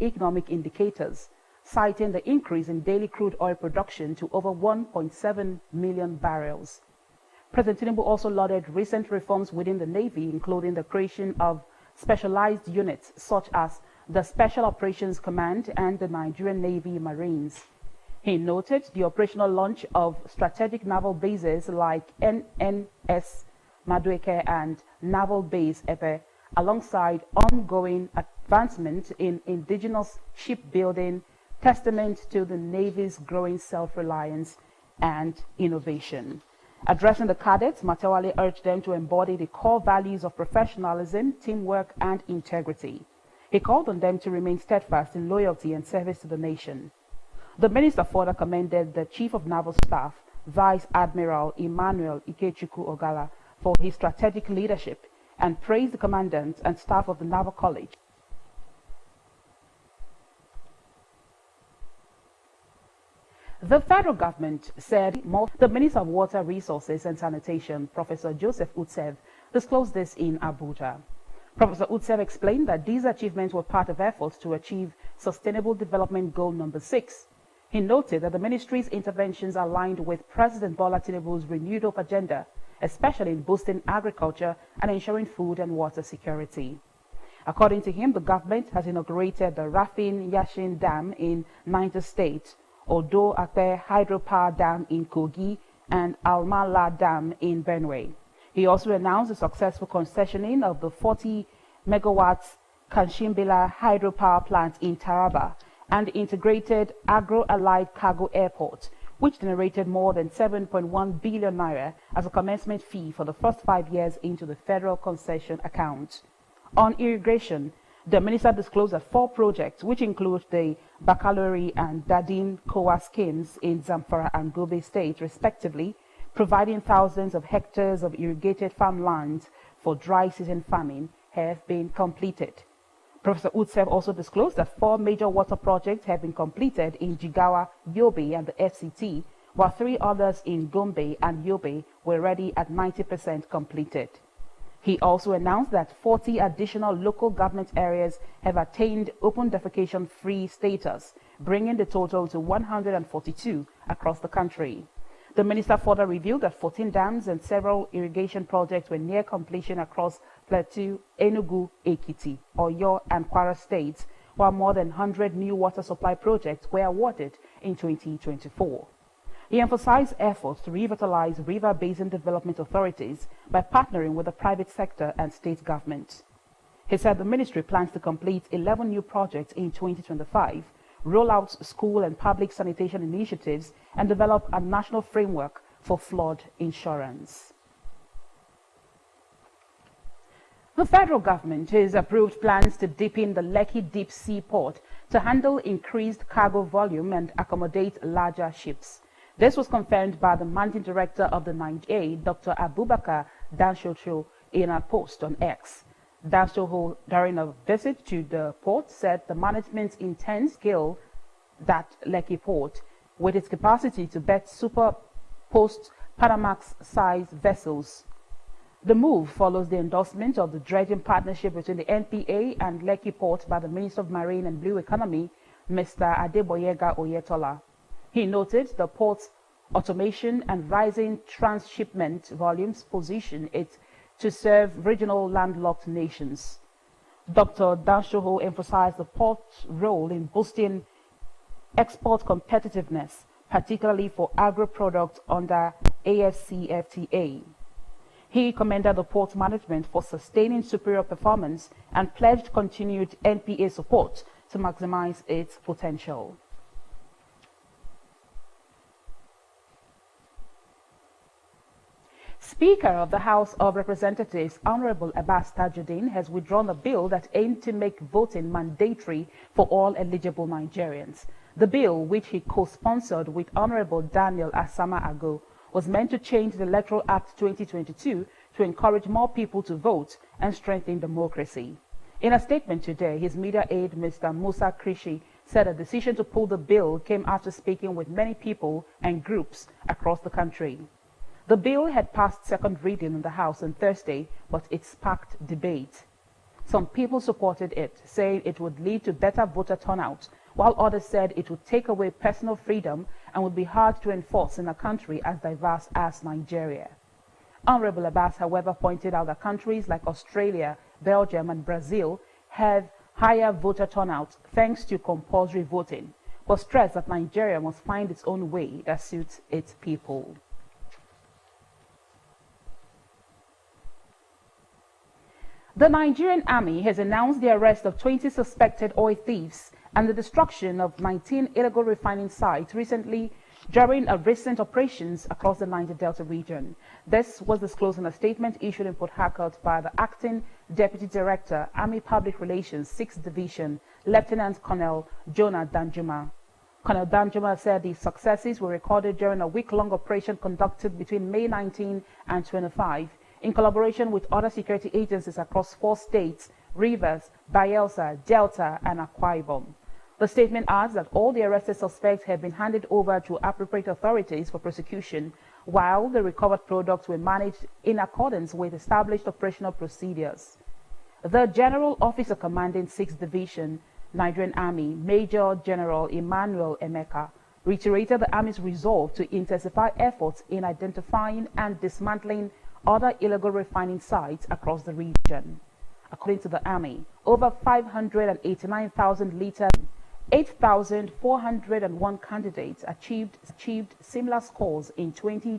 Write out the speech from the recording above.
economic indicators, citing the increase in daily crude oil production to over 1.7 million barrels. President Tinubu also lauded recent reforms within the Navy, including the creation of specialized units such as the Special Operations Command and the Nigerian Navy Marines. He noted the operational launch of strategic naval bases like NNS Madueke and Naval Base Epe, alongside ongoing advancement in indigenous shipbuilding, testament to the Navy's growing self-reliance and innovation. Addressing the cadets, Matewale urged them to embody the core values of professionalism, teamwork, and integrity. He called on them to remain steadfast in loyalty and service to the nation. The minister further commended the Chief of Naval Staff, Vice Admiral Emmanuel Ikechukwu Ogala, for his strategic leadership and praised the commandant and staff of the Naval College. The federal government said the Minister of Water Resources and Sanitation, Professor Joseph Utsev, disclosed this in Abuja. Professor Utsev explained that these achievements were part of efforts to achieve Sustainable Development Goal number 6. He noted that the ministry's interventions aligned with President Bola Tinubu's renewed hope agenda, especially in boosting agriculture and ensuring food and water security. According to him, the government has inaugurated the Rafin Yashin Dam in Niger State, Odo Akpe Hydropower Dam in Kogi, and Almala Dam in Benue. He also announced the successful concessioning of the 40 megawatts Kanshimbila hydropower plant in Taraba and the integrated agro-allied cargo airport, which generated more than 7.1 billion naira as a commencement fee for the first 5 years into the federal concession account. On irrigation, the minister disclosed that 4 projects, which include the Bakalori and Dadin Kowa schemes in Zamfara and Gobe states, respectively, providing thousands of hectares of irrigated farmlands for dry season farming, have been completed. Professor Utsev also disclosed that 4 major water projects have been completed in Jigawa, Yobe, and the FCT, while 3 others in Gombe and Yobe were already at 90% completed. He also announced that 40 additional local government areas have attained open defecation-free status, bringing the total to 142 across the country. The minister further revealed that 14 dams and several irrigation projects were near completion across Plateau, Enugu, Ekiti, Oyo, and Kwara states, while more than 100 new water supply projects were awarded in 2024. He emphasized efforts to revitalize river basin development authorities by partnering with the private sector and state governments. He said the ministry plans to complete 11 new projects in 2025, roll out school and public sanitation initiatives, and develop a national framework for flood insurance. The federal government has approved plans to deepen the Lekki Deep Sea Port to handle increased cargo volume and accommodate larger ships. This was confirmed by the managing director of the Nigeria, Dr. Abubakar Danshoho, in a post on X. Danshoho, during a visit to the port, said the management intends to scale that Lekki port with its capacity to berth super post-Panamax-sized vessels. The move follows the endorsement of the dredging partnership between the NPA and Lekki Port by the Minister of Marine and Blue Economy, Mr. Adeboyega Oyetola. He noted the port's automation and rising transshipment volumes position it to serve regional landlocked nations. Dr. Danshoho emphasized the port's role in boosting export competitiveness, particularly for agro-products under AFCFTA. He commended the port management for sustaining superior performance and pledged continued NPA support to maximize its potential. Speaker of the House of Representatives, Honorable Abbas Tajuddin, has withdrawn a bill that aimed to make voting mandatory for all eligible Nigerians. The bill, which he co-sponsored with Honorable Daniel Asama Ago, was meant to change the Electoral Act 2022 to encourage more people to vote and strengthen democracy. In a statement today, his media aide, Mr. Musa Krishi, said a decision to pull the bill came after speaking with many people and groups across the country. The bill had passed second reading in the House on Thursday, but it sparked debate. Some people supported it, saying it would lead to better voter turnout, while others said it would take away personal freedom and would be hard to enforce in a country as diverse as Nigeria. Honorable Abbas, however, pointed out that countries like Australia, Belgium, and Brazil have higher voter turnout thanks to compulsory voting, but stressed that Nigeria must find its own way that suits its people. The Nigerian army has announced the arrest of 20 suspected oil thieves and the destruction of 19 illegal refining sites recently during recent operations across the Niger Delta region. This was disclosed in a statement issued in Port Harcourt by the Acting Deputy Director, Army Public Relations, 6th Division, Lieutenant Colonel Jonah Danjuma. Colonel Danjuma said the successes were recorded during a week-long operation conducted between May 19 and 25 in collaboration with other security agencies across 4 states, Rivers, Bayelsa, Delta, and Akwa Ibom. The statement adds that all the arrested suspects have been handed over to appropriate authorities for prosecution, while the recovered products were managed in accordance with established operational procedures. The General Officer commanding 6th Division, Nigerian Army, Major General Emmanuel Emeka, reiterated the Army's resolve to intensify efforts in identifying and dismantling other illegal refining sites across the region. According to the Army, over 589,000 liters, 8,401 candidates achieved similar scores in 2020.